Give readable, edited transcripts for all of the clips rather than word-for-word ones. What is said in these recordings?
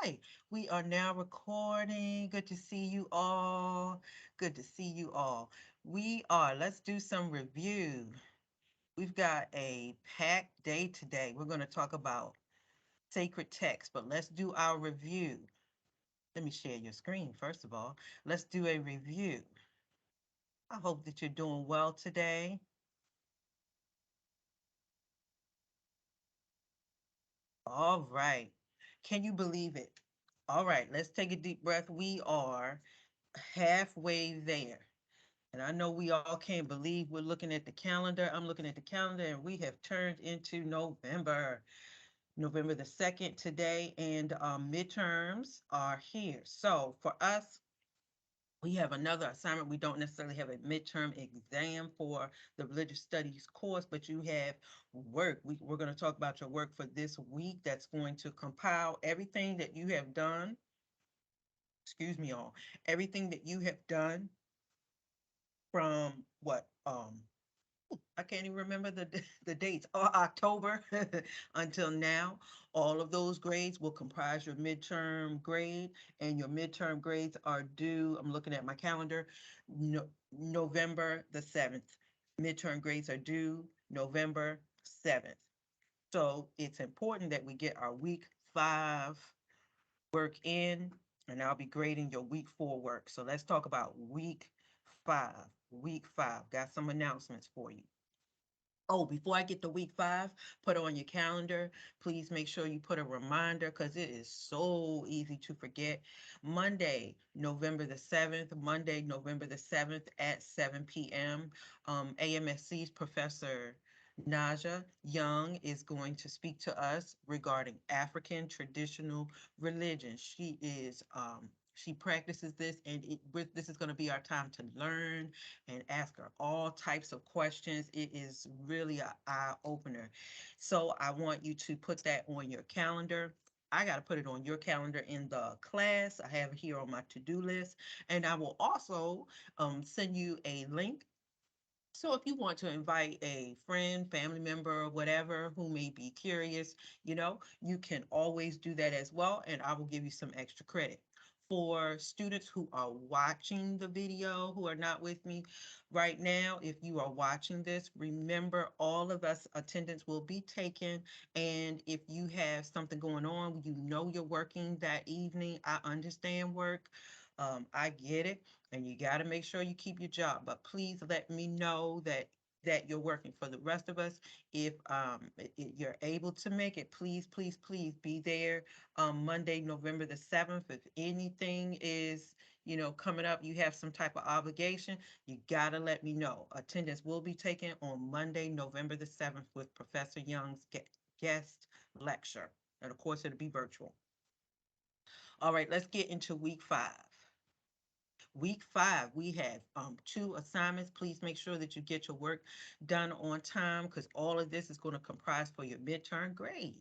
right, we are now recording. Good to see you all. Good to see you all. Let's do some review. We've got a packed day today. We're going to talk about sacred text, but let's do our review. Let me share your screen first of all. Let's do a review. I hope that you're doing well today. All right. Can you believe it? All right, let's take a deep breath. We are halfway there. And I know we all can't believe we're looking at the calendar. I'm looking at the calendar and we have turned into November, November the 2nd today, and midterms are here. So for us, we have another assignment. We don't necessarily have a midterm exam for the religious studies course, but you have work. We're going to talk about your work for this week that's going to compile everything that you have done. Excuse me, all. Everything that you have done from what I can't even remember the dates, October until now. All of those grades will comprise your midterm grade, and your midterm grades are due, I'm looking at my calendar, no, November the 7th. Midterm grades are due November 7th. So it's important that we get our week 5 work in, and I'll be grading your week 4 work. So let's talk about week 5. Week 5, got some announcements for you. Oh, before I get to week 5, put on your calendar. Please make sure you put a reminder because it is so easy to forget. Monday, November the 7th at 7 p.m. AMSC's Professor Naja Young is going to speak to us regarding African traditional religion. She practices this, and this is going to be our time to learn and ask her all types of questions. It is really an eye opener. So I want you to put that on your calendar. I got to put it on your calendar in the class. I have it here on my to-do list. And I will also send you a link. So if you want to invite a friend, family member, whatever, who may be curious, you can always do that as well, and I will give you some extra credit. For students who are watching the video, who are not with me right now, if you are watching this, remember all of us attendance will be taken. And if you have something going on, you're working that evening. I understand work. I get it, and you got to make sure you keep your job. But please let me know that you're working. For the rest of us, if you're able to make it, please, please, please be there Monday, November the 7th. If anything is, coming up, you have some type of obligation, you got to let me know. Attendance will be taken on Monday, November the 7th with Professor Young's guest lecture. And of course, it'll be virtual. All right, let's get into week 5. Week 5, we have 2 assignments. Please make sure that you get your work done on time because all of this is going to comprise for your midterm grade.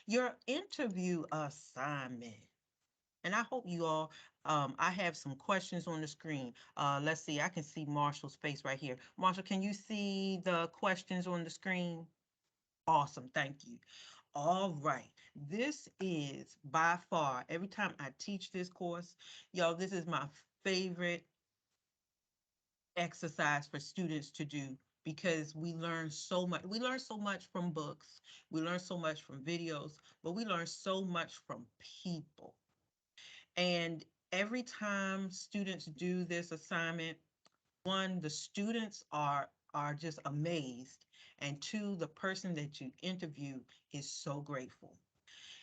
Your interview assignment. And I hope you all, I have some questions on the screen. Let's see, I can see Marshall's face right here. Marshall, can you see the questions on the screen? Awesome, thank you. All right, this is by far, every time I teach this course, y'all, this is my favorite exercise for students to do because we learn so much. We learn so much from books, we learn so much from videos, but we learn so much from people. And every time students do this assignment, one, the students are just amazed, and two, the person that you interview is so grateful.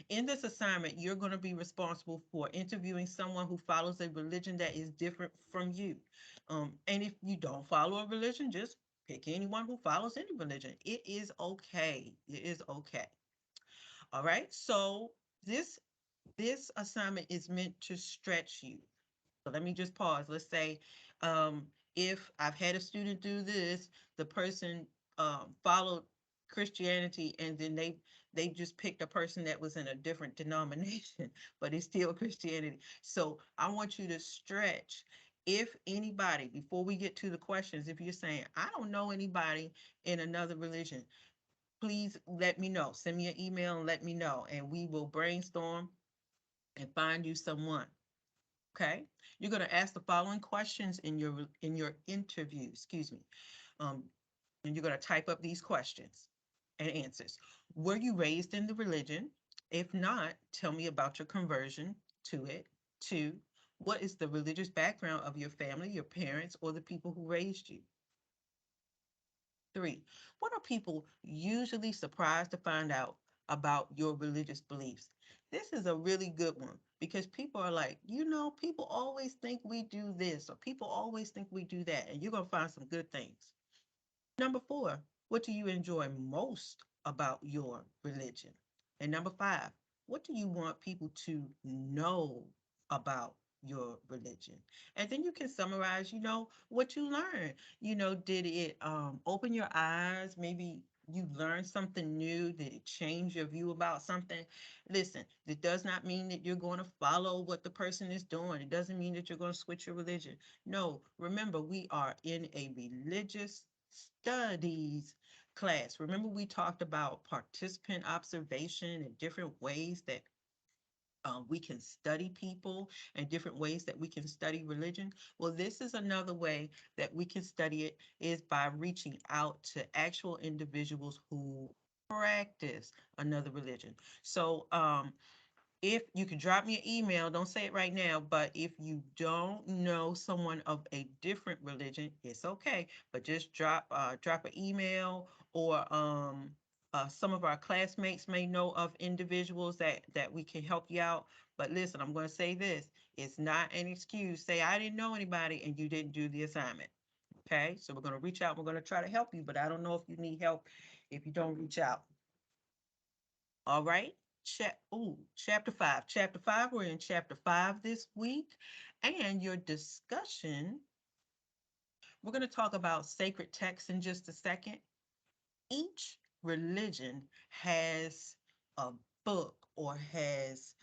In this assignment, you're going to be responsible for interviewing someone who follows a religion that is different from you. And if you don't follow a religion, just pick anyone who follows any religion. It is okay. It is okay. All right. So this this assignment is meant to stretch you. So let me just pause. Let's say um, if I've had a student do this, the person followed Christianity, and then they just picked a person that was in a different denomination, but it's still Christianity. So I want you to stretch. If anybody, before we get to the questions, if you're saying, I don't know anybody in another religion, please let me know. Send me an email and let me know, and we will brainstorm and find you someone. Okay. You're going to ask the following questions in your interview, excuse me. Um, and you're going to type up these questions and answers. Were you raised in the religion? If not, tell me about your conversion to it. Two, what is the religious background of your family, your parents, or the people who raised you? Three, what are people usually surprised to find out about your religious beliefs? This is a really good one because people are like, people always think we do this or people always think we do that, and you're going to find some good things. Number four, what do you enjoy most about your religion? And number five, what do you want people to know about your religion? And then you can summarize, what you learned. Did it open your eyes? Maybe you learned something new. Did it change your view about something? Listen, it does not mean that you're going to follow what the person is doing. It doesn't mean that you're going to switch your religion. No, remember, we are in a religious studies class. Remember, we talked about participant observation and different ways that we can study people and different ways that we can study religion. Well, this is another way that we can study it is by reaching out to actual individuals who practice another religion. So, if you could drop me an email, don't say it right now, but if you don't know someone of a different religion, it's okay. But just drop an email, or some of our classmates may know of individuals that we can help you out. But listen, I'm going to say this: it's not an excuse. Say I didn't know anybody and you didn't do the assignment. Okay, so we're going to reach out. We're going to try to help you, but I don't know if you need help if you don't reach out. All right. Chapter 5. Chapter 5, we're in chapter 5 this week. And your discussion, we're going to talk about sacred texts in just a second. Each religion has a book or has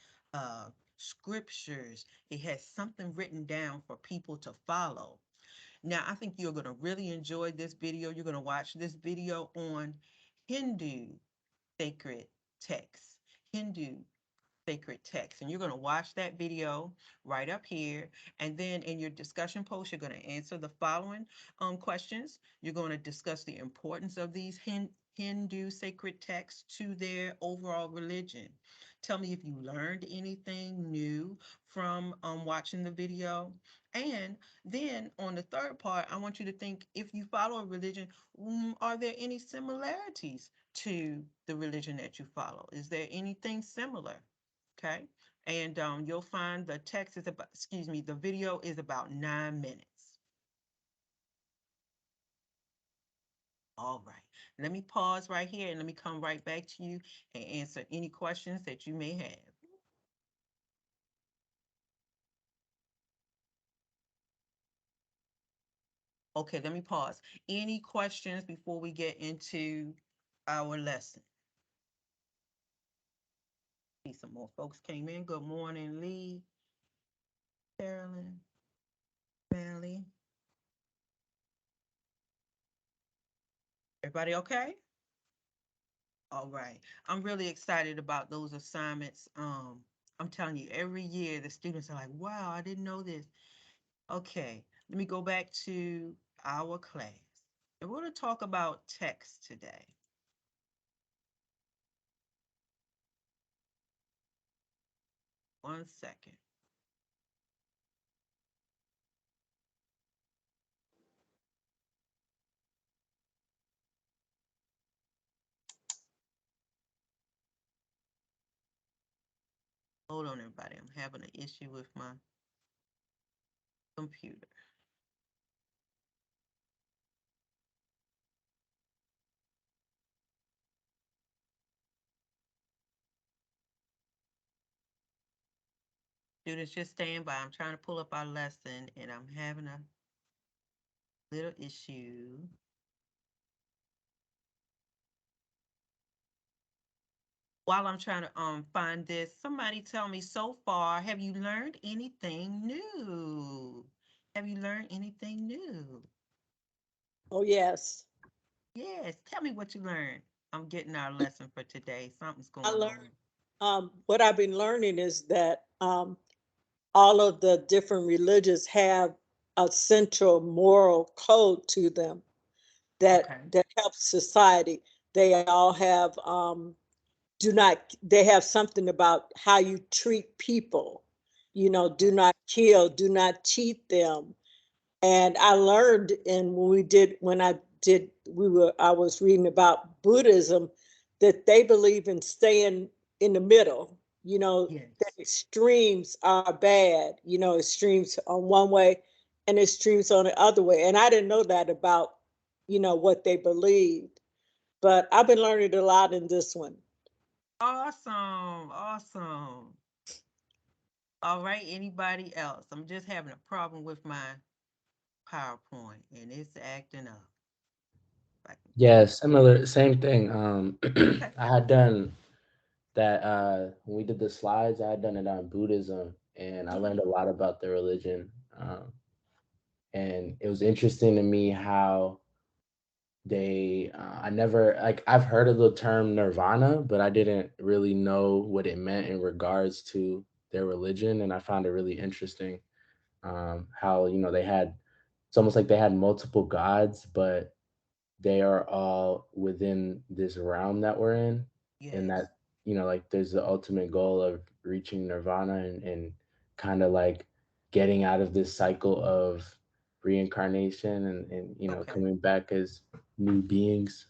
scriptures, it has something written down for people to follow. Now, I think you're going to really enjoy this video. You're going to watch this video on Hindu sacred texts. Hindu sacred text. And you're going to watch that video right up here. And then in your discussion post, you're going to answer the following questions. You're going to discuss the importance of these Hindu sacred texts to their overall religion. Tell me if you learned anything new from watching the video. And then on the third part, I want you to think, if you follow a religion, are there any similarities to the religion that you follow? Is there anything similar? Okay. And you'll find the text is about, excuse me, the video is about 9 minutes. All right. Let me pause right here and let me come right back to you and answer any questions that you may have. Okay, let me pause. Any questions before we get into our lesson? See, some more folks came in. Good morning, Lee, Carolyn, Mally. Everybody okay? All right. I'm really excited about those assignments. I'm telling you, every year the students are like, wow, I didn't know this. Okay, let me go back to our class. And we're going to talk about text today. One second. Hold on, everybody. I'm having an issue with my computer. Students, just stand by. I'm trying to pull up our lesson and I'm having a little issue. While I'm trying to find this, somebody tell me, so far, have you learned anything new? Have you learned anything new? Oh, yes. Yes, tell me what you learned. I'm getting our lesson for today. Something's I going learned on. What I've been learning is that all of the different religions have a central moral code to them Okay. that helps society. They all have do not they have something about how you treat people. You know, do Yes. not kill, do not cheat them. And I learned in when I did we were I was reading about Buddhism that they believe in staying in the middle. You know, that Yes. extremes are bad, you know, extremes on one way and extremes on the other way. And I didn't know that about, you know, what they believed. But I've been learning a lot in this one. Awesome. Awesome. All right. Anybody else? I'm just having a problem with my PowerPoint and it's acting up. If I can get Yeah, similar, same thing. okay. I had done that when we did the slides. I had done it on Buddhism, and I learned Mhm. a lot about the religion. And it was interesting to me how I never, like, I've heard of the term nirvana, but I didn't really know what it meant in regards to their religion, and I found it really interesting. How, they had, it's almost like they had multiple gods, but they are all within this realm that we're in, and Yes. that, like, there's the ultimate goal of reaching nirvana, and kind of like getting out of this cycle of reincarnation, and Okay. coming back as new beings.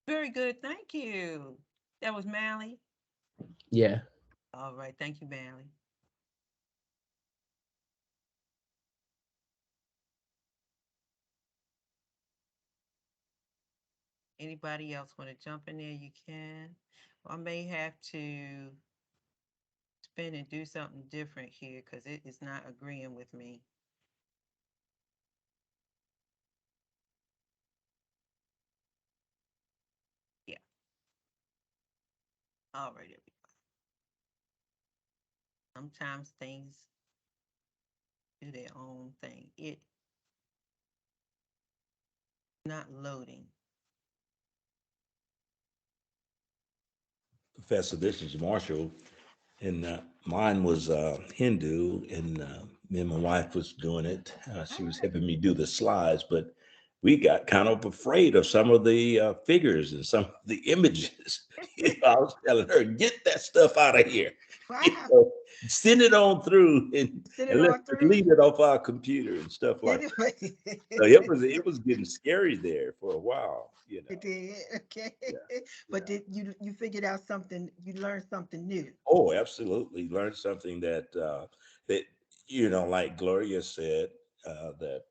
Very good. Thank you. That was Mally. Yeah. All right. Thank you, Mally. Anybody else want to jump in there? You can. I may have to spin and do something different here because it is not agreeing with me. Yeah. All right. Sometimes things do their own thing. It not loading. Professor, this is Marshall, and mine was Hindu, and me and my wife was doing it. She was Ah, helping me do the slides, but we got kind of afraid of some of the figures and some of the images. I was telling her, get that stuff out of here. You wow. know, send it on through, and, Send it and let's on through. delete it off our computer and stuff like that. Anyway, So it was getting scary there for a while, you it know. did. Okay. Yeah, But yeah. did you figured out something, you learned something new. Oh, absolutely. Learn something that like Gloria said, that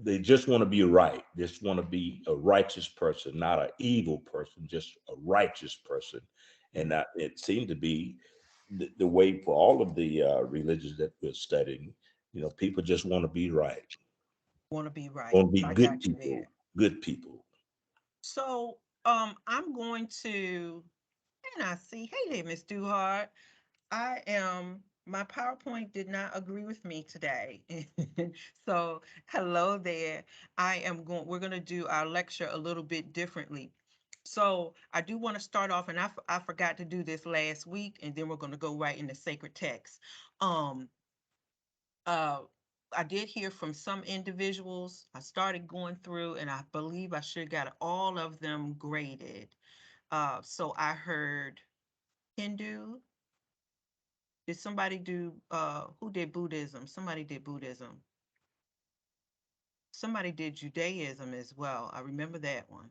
they just want to be right. Just want to be a righteous person, not an evil person, just a righteous person. And Yes. that it seemed to be the way for all of the religions that we're studying. People just want to be right, Want to be right. want to be I good got you there. people, good people. So, I'm going to, and I see, hey there, Miss Duhart. My PowerPoint did not agree with me today. So, hello there. We're going to do our lecture a little bit differently. So, I do want to start off, and I forgot to do this last week, and then we're going to go right into sacred text. Um, uh, I did hear from some individuals. I started going through, and I believe I should got all of them graded. So I heard Hindu. Did somebody do who did Buddhism? Somebody did Buddhism. Somebody did Judaism as well. I remember that one.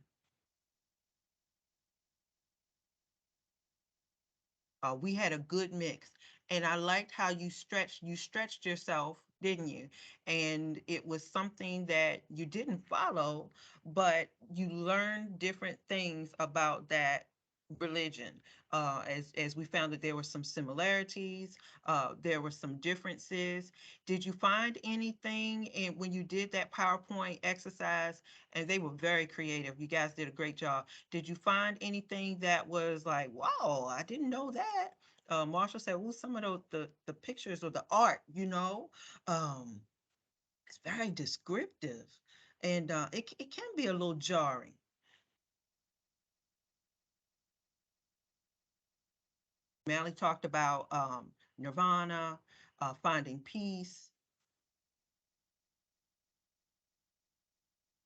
We had a good mix, and I liked how you stretched yourself, didn't you? And it was something that you didn't follow, but you learned different things about that religion. As we found that there were some similarities, there were some differences. Did you find anything in when you did that PowerPoint exercise? And they were very creative. You guys did a great job. Did you find anything that was like, wow, I didn't know that? Marshall said, well, some of the pictures or the art, um, it's very descriptive, and it can be a little jarring. Mally talked about nirvana, finding peace.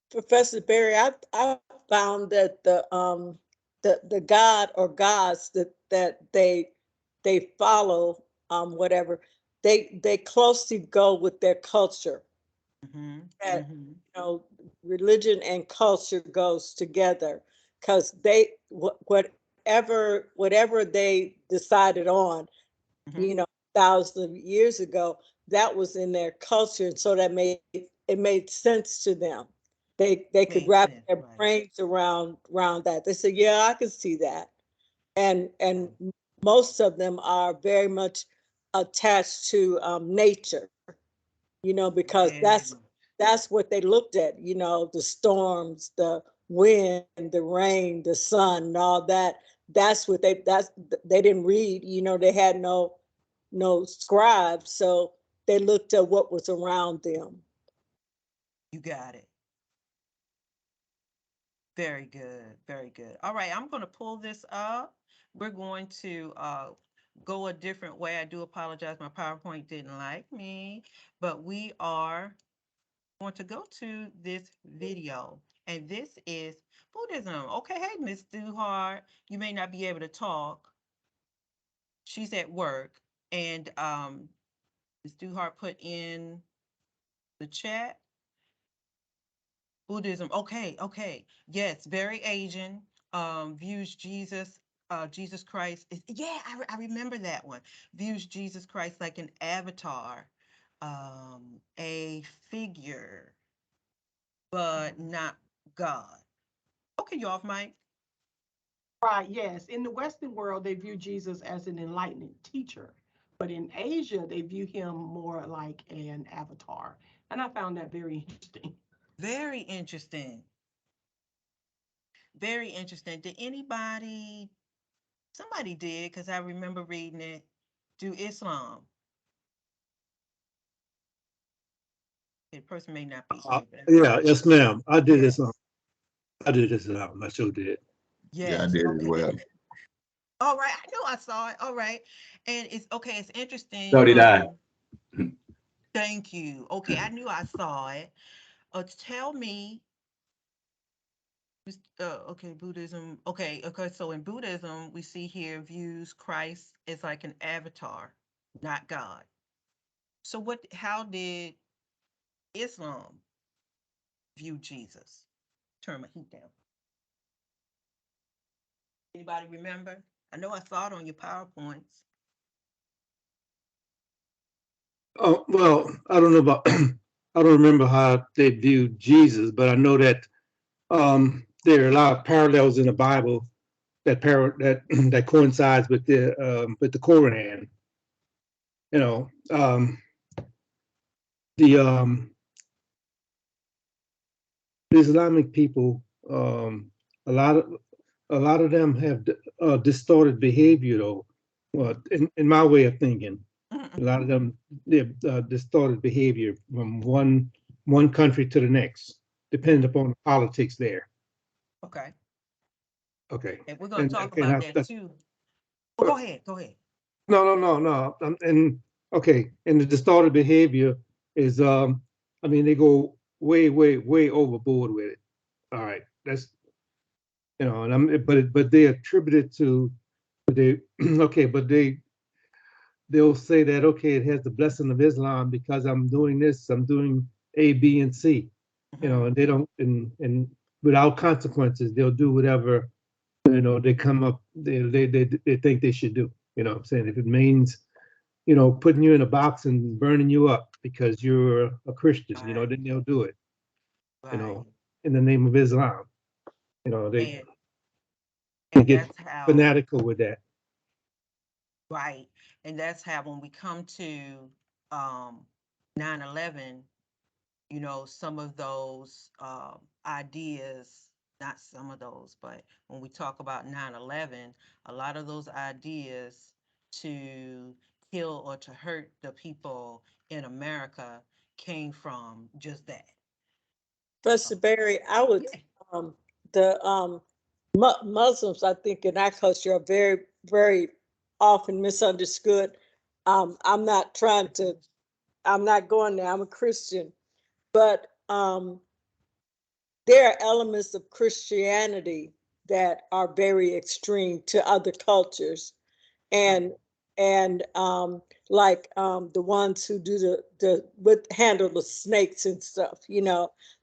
Professor Barry, I found that the God or gods that they follow, whatever, they closely go with their culture. Hmm. That, Hmm. religion and culture goes together, because whatever they decided on, Hmm. you know, thousands of years ago, that was in their culture, and so it made sense to them. They could Makes wrap sense, their right? brains around that. They said, "Yeah, I can see that," and Right. most of them are very much attached to nature, because Very much. that's what they looked at, the storms, the wind, the rain, the sun, and all that. They didn't read, they had no scribes, so they looked at what was around them. You got it. Very good. Very good. All right, I'm going to pull this up. We're going to go a different way. I do apologize. My PowerPoint didn't like me, but we are going to go to this video. And this is Buddhism. Okay, hey, Miss Duhart, you may not be able to talk. She's at work. And Miss Duhart put in the chat Buddhism. Okay, okay. Yes, very Asian. Views Jesus, Jesus Christ. Yeah, I remember that one. Views Jesus Christ like an avatar, a figure, but not God. Okay, you off mic? Right, yes. In the Western world, they view Jesus as an enlightened teacher, but in Asia, they view him more like an avatar. And I found that very interesting. Very interesting. Very interesting. Did anybody, somebody did, because I remember reading it, do Islam? The person may not be here, but Yeah, yes, ma'am. I did this. yes. I did this. I sure did. Yeah, I Yes. did as Okay. well. All right. I know I saw it. All right. And it's okay. It's interesting. So did I. Thank you. Okay. I knew I saw it. Tell me. Okay. Buddhism. Okay. Okay. So in Buddhism, we see here views Christ as like an avatar, not God. So how did Islam view Jesus? Turn my heat down. Anybody remember? I know I saw it on your PowerPoints. Oh well, I don't know about. I don't remember how they viewed Jesus, but I know that there are a lot of parallels in the Bible that coincides with the Quran. You know, the Islamic people, a lot of them have distorted behavior, though. Well, in my way of thinking, a lot of them they have distorted behavior from one country to the next, depending upon the politics there. Okay. Okay, And we're going to talk and about that too. Oh, go ahead. Go ahead. no. And okay, and the distorted behavior is, I mean, they go way overboard with it. All right, that's and but they attribute it to they okay, but they'll say that okay, it has the blessing of Islam because I'm doing this, I'm doing A, B, and C, Mhm. and they don't and without consequences, they'll do whatever they come up they think they should do. You know what I'm saying? If it means putting you in a box and burning you up because you're a Christian, Right. then they'll do it. You Right. know, in the name of Islam. They And they and get that's how fanatical with that. right. And that's how when we come to um 9/11, some of those ideas, not some of those, but when we talk about 9/11, a lot of those ideas to kill or to hurt the people in America came from just that. Professor Barry, I would, Yeah. the Muslims, I think, in our culture are very, very often misunderstood. I'm not trying to, I'm not going there. I'm a Christian, but there are elements of Christianity that are very extreme to other cultures, and like the ones who do the with handle the snakes and stuff.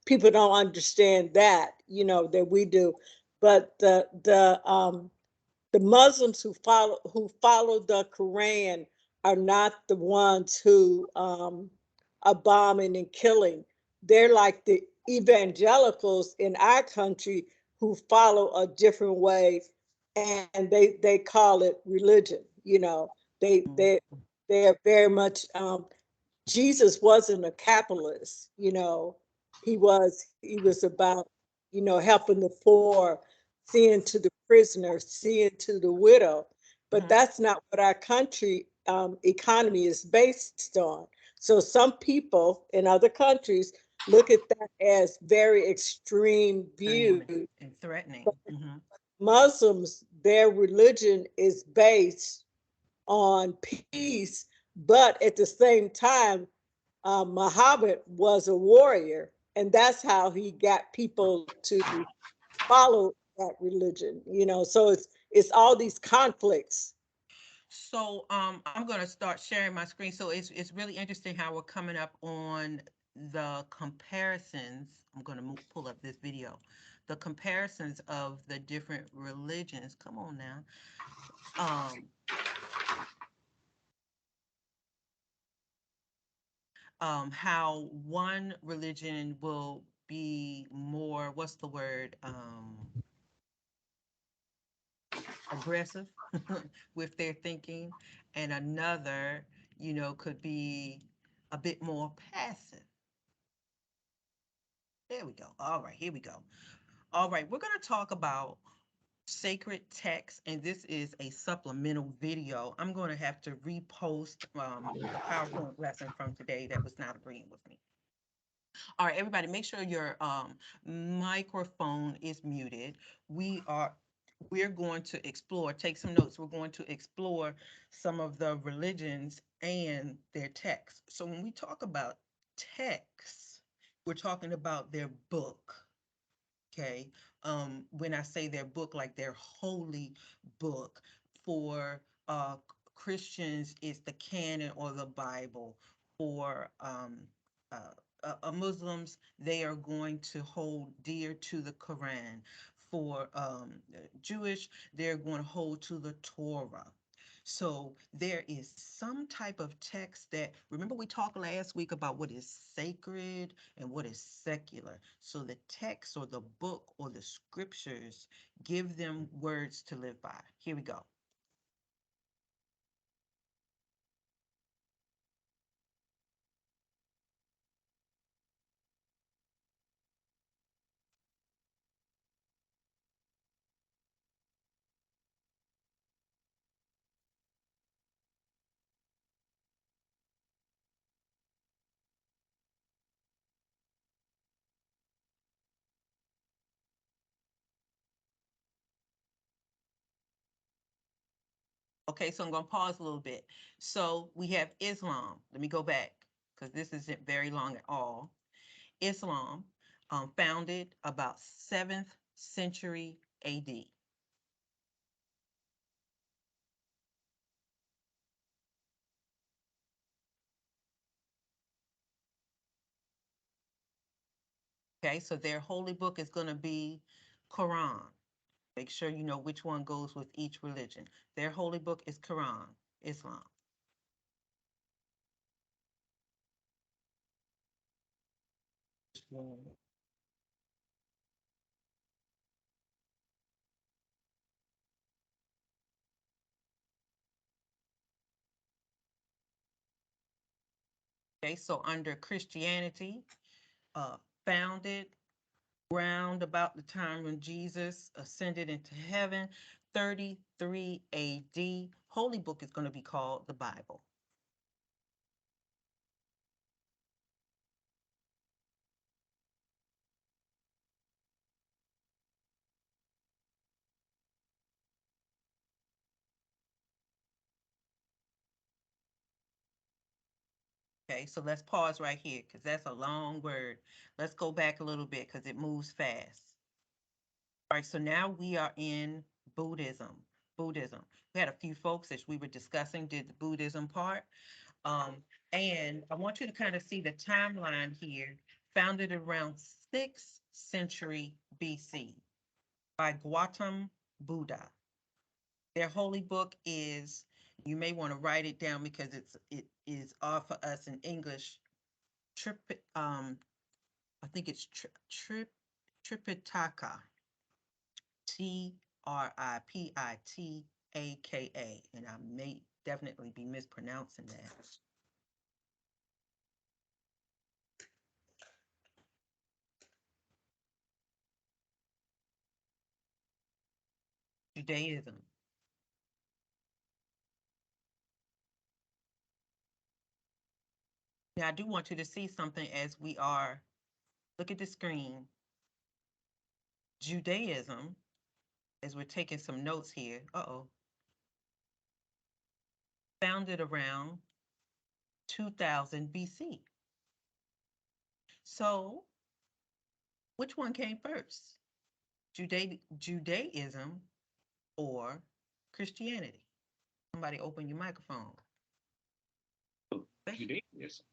People don't understand that that we do, but the Muslims who follow the Quran are not the ones who are bombing and killing. They're like the evangelicals in our country who follow a different way, and they call it religion. They are very much. Jesus wasn't a capitalist. He was about helping the poor, seeing to the prisoner, seeing to the widow. But that's not what our country economy is based on. So some people in other countries look at that as very extreme view. And threatening. Muslims, their religion is based on peace, but at the same time, Muhammad was a warrior, and that's how he got people to follow that religion. So it's all these conflicts. So I'm going to start sharing my screen. So it's really interesting how we're coming up on the comparisons. I'm going to pull up this video. The comparisons of the different religions. Come on now. How one religion will be more, what's the word? Aggressive with their thinking, and another, could be a bit more passive. There we go. All right, here we go. All right, we're going to talk about sacred text, and this is a supplemental video. I'm going to have to repost the PowerPoint lesson from today that was not agreeing with me. All right, everybody, make sure your microphone is muted. We're going to explore, take some notes. We're going to explore some of the religions and their texts. So when we talk about texts, we're talking about their book. Okay. When I say their book, like their holy book, for Christians, it's the canon or the Bible. For Muslims, they are going to hold dear to the Quran. For Jewish, they're going to hold to the Torah. So there is some type of text that, remember we talked last week about what is sacred and what is secular. So the text or the book or the scriptures, give them words to live by. Here we go. Okay, so I'm going to pause a little bit. So we have Islam. Let me go back because this isn't very long at all. Islam, founded about 7th century AD. Okay, so their holy book is going to be Quran. Make sure you know which one goes with each religion. Their holy book is Quran, Islam. Okay, so under Christianity, founded round about the time when Jesus ascended into heaven, 33 AD. Holy book is going to be called the Bible. Okay, so let's pause right here because that's a long word. Let's go back a little bit because it moves fast. All right, so now we are in Buddhism. Buddhism. We had a few folks as we were discussing did the Buddhism part. And I want you to kind of see the timeline here, founded around 6th century BC by Gautam Buddha. Their holy book is, you may want to write it down because it is off for us in English. I think it's Tripitaka. Tripitaka, and I may definitely be mispronouncing that. Judaism. Now, I do want you to see something as we are, look at the screen. Judaism, as we're taking some notes here, founded around 2000 BC. So, which one came first? Judaism or Christianity? Somebody open your microphone. Judaism.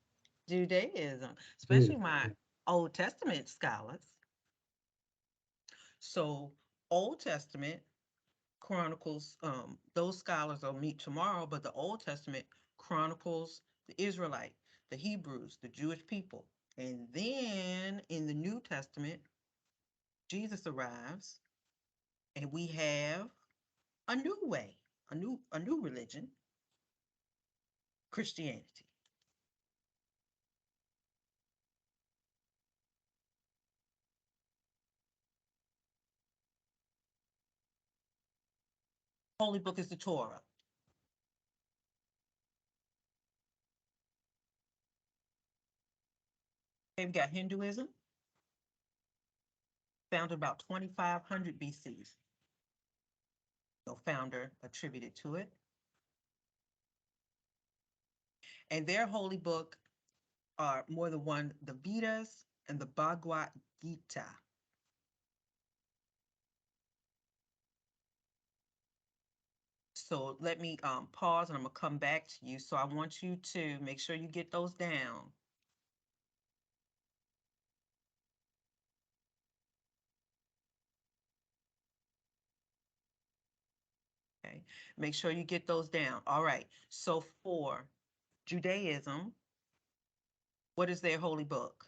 Judaism, especially my Old Testament scholars. So Old Testament chronicles, those scholars will meet tomorrow, but the Old Testament chronicles the Israelite, the Hebrews, the Jewish people. And then in the New Testament, Jesus arrives and we have a new way, a new religion, Christianity. Holy book is the Torah. We've got Hinduism, founded about 2500 BC. No founder attributed to it. And their holy book are more than one, the Vedas and the Bhagavad Gita. So let me pause and I'm gonna come back to you. So I want you to make sure you get those down. Okay, make sure you get those down. All right, so for Judaism, what is their holy book?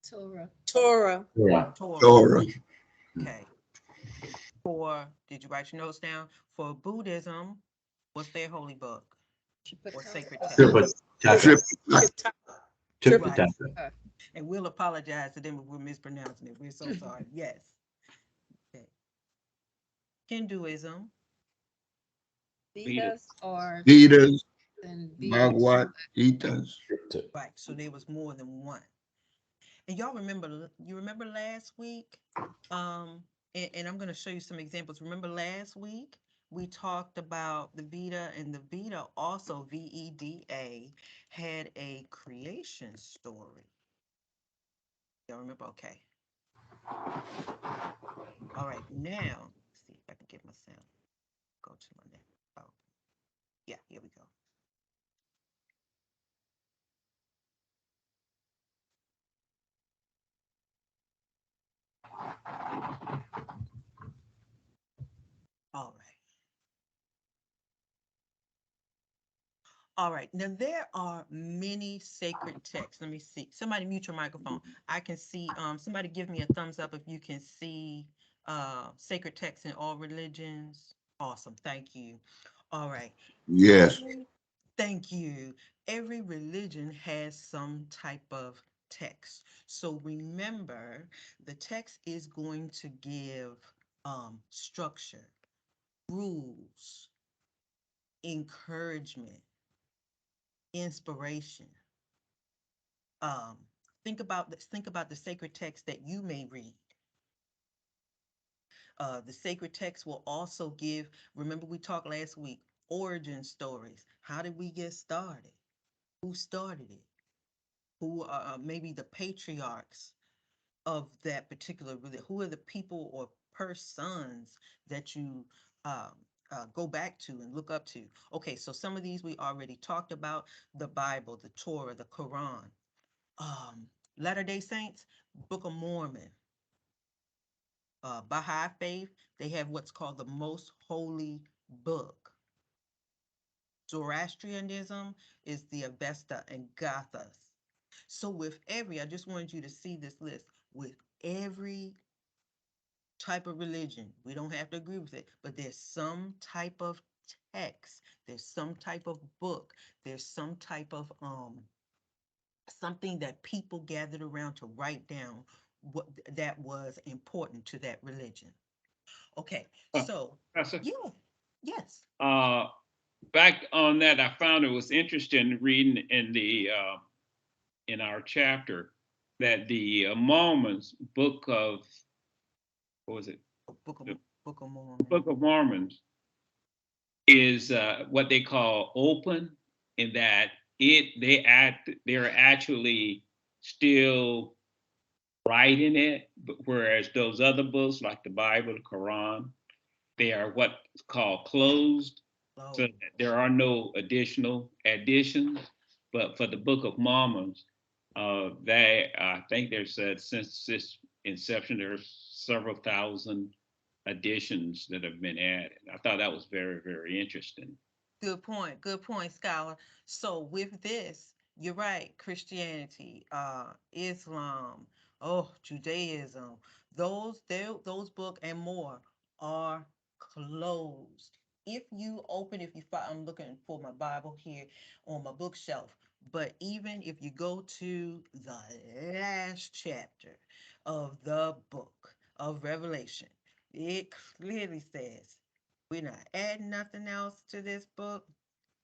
Torah. Torah. Yeah. Torah. Okay. Did you write your notes down? For Buddhism, what's their holy book or sacred text? Right. And we'll apologize to them if we're mispronouncing it. We're so sorry. Yes. Okay. Hinduism. Vedas or Vedas, and Bhagavad Gita's. Right. So there was more than one. And y'all remember, you remember last week? And I'm going to show you some examples. Remember last week we talked about the Veda, and the Veda also, VEDA, had a creation story. Y'all remember? Okay. All right. Now, let's see if I can get my sound. Go to my next. Oh, yeah. Here we go. All right. All right. Now there are many sacred texts. Let me see. Somebody mute your microphone. I can see. Somebody give me a thumbs up if you can see sacred texts in all religions. Awesome. Thank you. All right. Yes. Thank you. Every religion has some type of text. So remember, the text is going to give structure, rules, encouragement, inspiration. Um, think about this, think about the sacred text that you may read. The sacred text will also give, remember we talked last week, origin stories. How did we get started? Who started it? Who are maybe the patriarchs of that particular religion? Who are the people or persons that you um, go back to and look up to? Okay, so some of these we already talked about: the Bible, the Torah, the Quran. Latter-day Saints, Book of Mormon. Baha'i Faith, they have what's called the Most Holy Book. Zoroastrianism is the Avesta and Gathas. So with every, I just wanted you to see this list, with every type of religion, we don't have to agree with it, but there's some type of text, there's some type of book, there's some type of something that people gathered around to write down what that was important to that religion. Okay, so Professor, yeah, yes. back on that, I found it was interesting reading in our chapter that the Mormons book of, what was it? Book of The Book of Mormon. Book of Mormons is what they call open, in that they're actually still writing it, whereas those other books like the Bible, the Quran, they are what's called closed. Oh, So there are no additional additions. But for the Book of Mormons, I think there's since its inception, there's several thousand additions that have been added. I thought that was very, very interesting. good point, Scholar. So with this, you're right, Christianity, Islam, Judaism, those books and more are closed. If you open, if you find, I'm looking for my Bible here on my bookshelf, but even if you go to the last chapter of the book of Revelation, it clearly says, we're not adding nothing else to this book.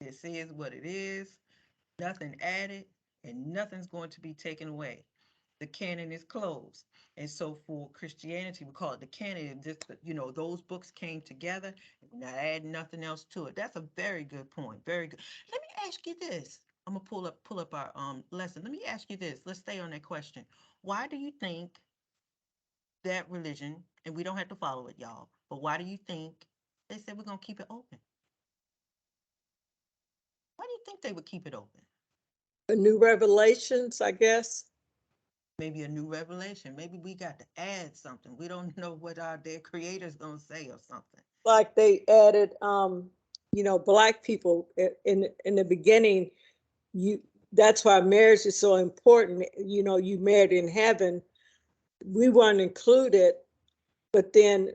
This is what it is. Nothing added, and nothing's going to be taken away. The canon is closed. And so for Christianity, we call it the canon. Just, those books came together, and we're not adding nothing else to it. That's a very good point. Very good. Let me ask you this. I'm gonna pull up our lesson. Let me ask you this. Let's stay on that question. Why do you think that religion, and we don't have to follow it, y'all, but why do you think they said we're gonna keep it open? Why do you think they would keep it open? The new revelations, I guess. Maybe a new revelation. Maybe we got to add something. We don't know what their creator's gonna say or something. Like they added, Black people in the beginning. That's why marriage is so important. You married in heaven. We weren't included, but then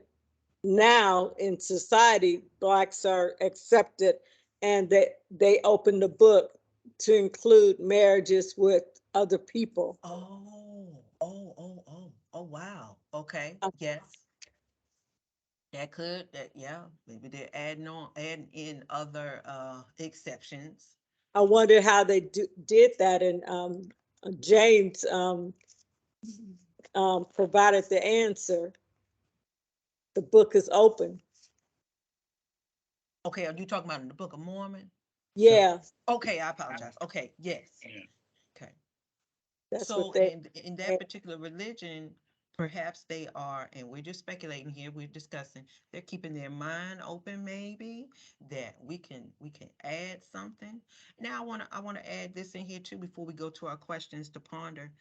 now in society, Blacks are accepted, and they open the book to include marriages with other people. Oh, wow. Okay, yes. Yeah, maybe they're adding in other exceptions. I wonder how they did that, and James provided the answer. The book is open. Okay, are you talking about in the Book of Mormon? Yeah, Okay, I apologize. Okay, yes. Yeah. Okay. that's So what they. in that particular religion, perhaps they are, and we're just speculating here, we're discussing, they're keeping their mind open, maybe, that we can add something. Now I wanna add this in here too before we go to our questions to ponder.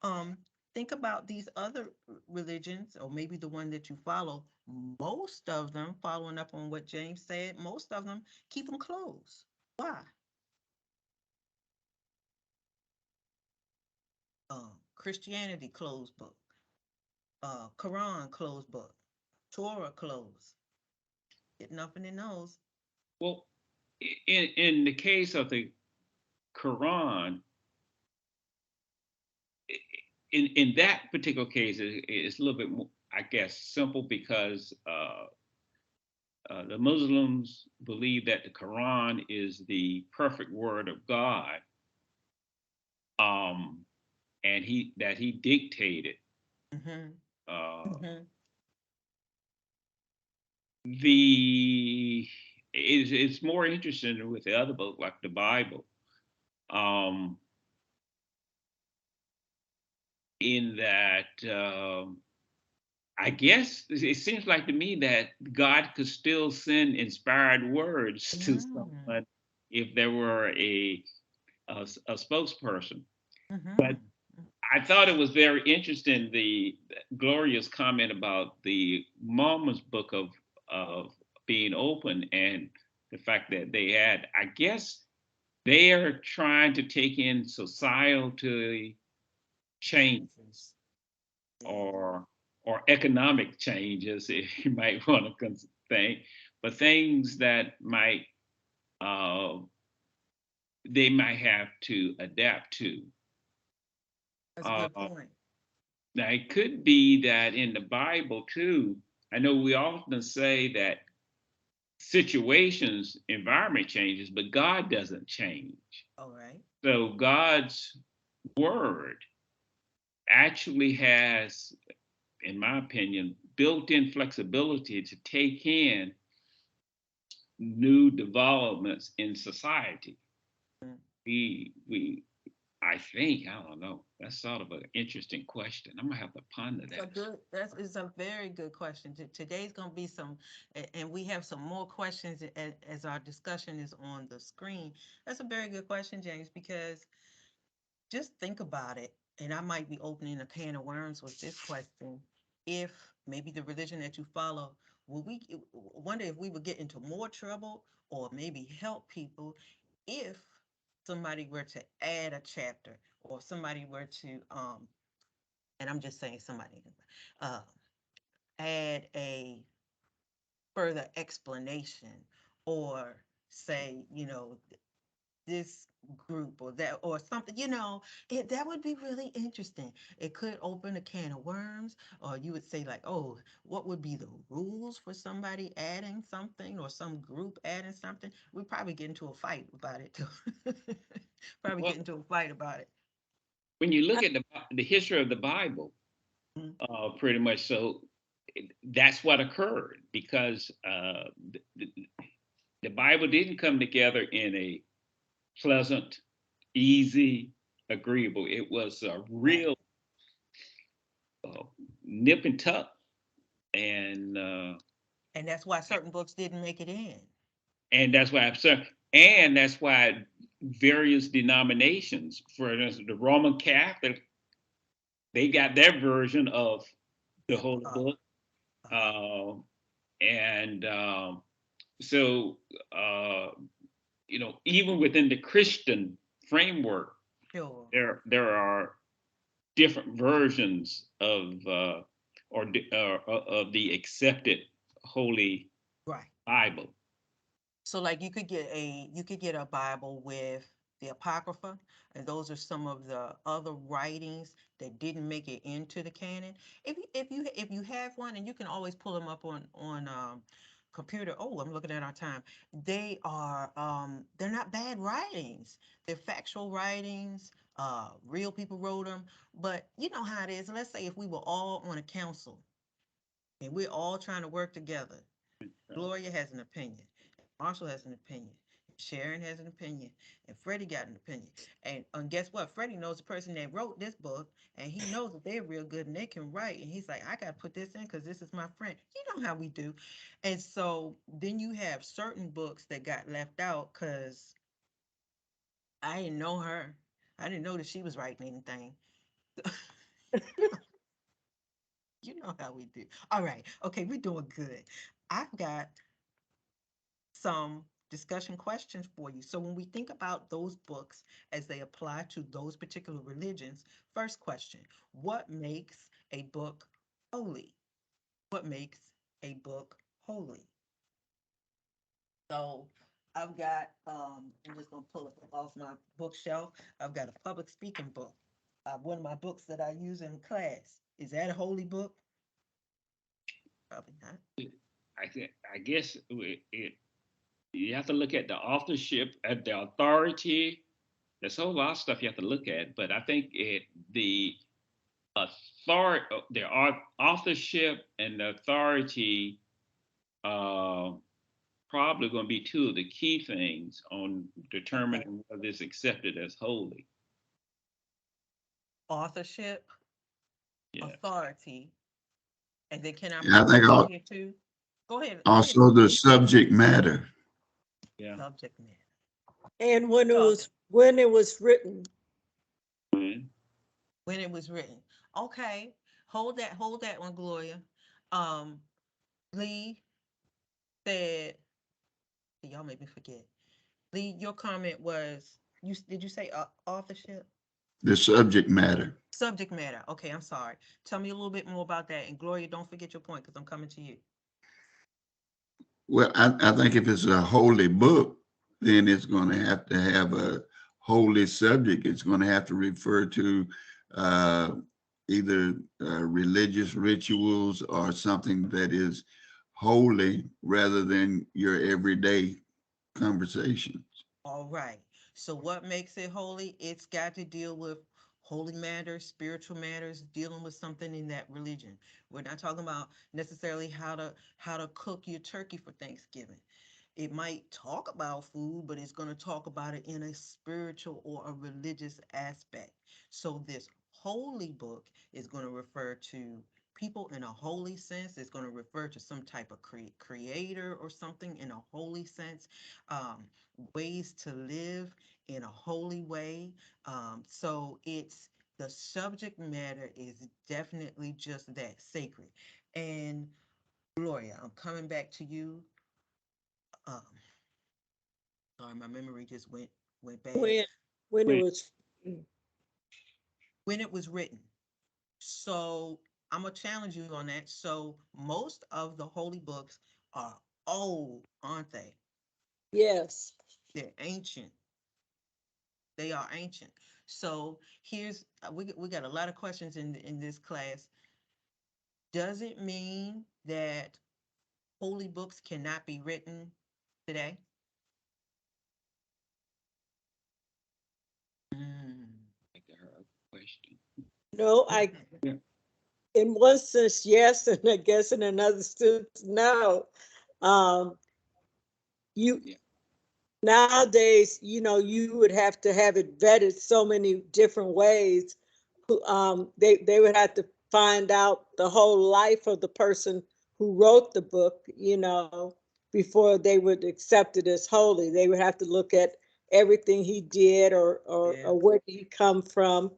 Um, think about these other religions, or maybe the one that you follow. Most of them, following up on what James said, most of them keep them closed. Why? Christianity closed book, Quran closed book, Torah closed. Get nothing in those. Well, in the case of the Quran, in that particular case, it's a little bit more, I guess, simple, because the Muslims believe that the Quran is the perfect word of God, and he dictated. Mm-hmm. Uh, Mm-hmm. the it's more interesting with the other book, like the Bible, um, in that I guess it seems like to me that God could still send inspired words to someone if there were a spokesperson. But Mhm. I thought it was very interesting, the Gloria's comment about the Mormon's book of being open, and the fact that they had, I guess they are trying to take in societal changes or economic changes, if you might want to think, but things that might uh, they might have to adapt to. That's a Uh, good point. Now, it could be that in the Bible too, I know we often say that situations, environment changes, but God doesn't change. All right. So God's word actually has, in my opinion, built-in flexibility to take in new developments in society. Mm. We I think, I don't know. That's sort of an interesting question. I'm gonna have to ponder It's a that. good, that's is a very good question. Today's gonna be some, and we have some more questions as our discussion is on the screen. That's a very good question, James, because just think about it, and I might be opening a can of worms with this question. If maybe the religion that you follow, will we wonder if we would get into more trouble or maybe help people if somebody were to add a chapter or somebody were to and I'm just saying somebody uh add a further explanation or say, this group or that or something, that would be really interesting. It could open a can of worms, or you would say like, oh, what would be the rules for somebody adding something or some group adding something? We'd probably get into a fight about it too. Probably Well, get into a fight about it. when you look at the history of the Bible, Mhm. pretty much so that's what occurred because the Bible didn't come together in a pleasant, easy, agreeable. It was a Right. real uh, nip and tuck, and And that's why certain books didn't make it in. that's why I'm saying, and that's why various denominations, for instance, the Roman Catholic, they got their version of the Holy Uh, Book, uh, uh, and so even within the Christian framework, sure. there are different versions of of the accepted Holy Right. Bible. So like you could get a Bible with the Apocrypha, and those are some of the other writings that didn't make it into the canon. If you have one, and you can always pull them up on computer. Oh, I'm looking at our time. They're not bad writings. They're factual writings. Real people wrote them. But you know how it is. Let's say if we were all on a council and we're all trying to work together. Gloria has an opinion. Marshall has an opinion. Sharon has an opinion. And Freddie got an opinion. And guess what? Freddie knows the person that wrote this book, and he knows that they're real good and they can write. And he's like, I got to put this in because this is my friend. You know how we do. And so then you have certain books that got left out because I didn't know her. I didn't know that she was writing anything. You know how we do. All right. Okay, we're doing good. I've got some discussion questions for you. So when we think about those books as they apply to those particular religions, first question, what makes a book holy? What makes a book holy? So I've got, I'm just gonna pull it off my bookshelf. I've got a public speaking book. One of my books that I use in class. Is that a holy book? Probably not. I guess you have to look at the authorship, at the authority. There's a whole lot of stuff you have to look at, but I think the authority, authorship and the authority uh, probably going to be two of the key things on determining whether it's accepted as holy. Authorship, Yeah. authority, and then can I Yeah, I put think this in al- here too? Go ahead. also the subject matter. Yeah. Subject matter. And when it Talking. was written. Mhm. When it was written. Okay, hold that one, Gloria. Lee said, y'all made me forget. Lee, your comment was, did you say authorship? The subject matter. Subject matter. Okay, I'm sorry. Tell me a little bit more about that. And Gloria, don't forget your point because I'm coming to you. Well, I think if it's a holy book, then it's going to have a holy subject. It's going to have to refer to either religious rituals or something that is holy rather than your everyday conversations. All right. So what makes it holy? It's got to deal with holy matters, spiritual matters, dealing with something in that religion. We're not talking about necessarily how to cook your turkey for Thanksgiving. It might talk about food, but it's going to talk about it in a spiritual or a religious aspect. So this holy book is going to refer to people in a holy sense. It's going to refer to some type of creator or something in a holy sense. Um, Ways to live in a holy way. So it's the subject matter is definitely just that, sacred. And Gloria, I'm coming back to you. Um, Sorry, my memory just went bad. When it Wait. was, When it was written. So I'm gonna challenge you on that. So most of the holy books are old, aren't they? yes. They're ancient. They are ancient. So here's we got a lot of questions in this class. Does it mean that holy books cannot be written today? Mm. Like her question. No, Yeah. in one sense, yes, and I guess in another sense, no. Um, you Yeah. nowadays, you would have to have it vetted so many different ways. They would have to find out the whole life of the person who wrote the book, before they would accept it as holy. They would have to look at everything he did Yeah. or where did he come from.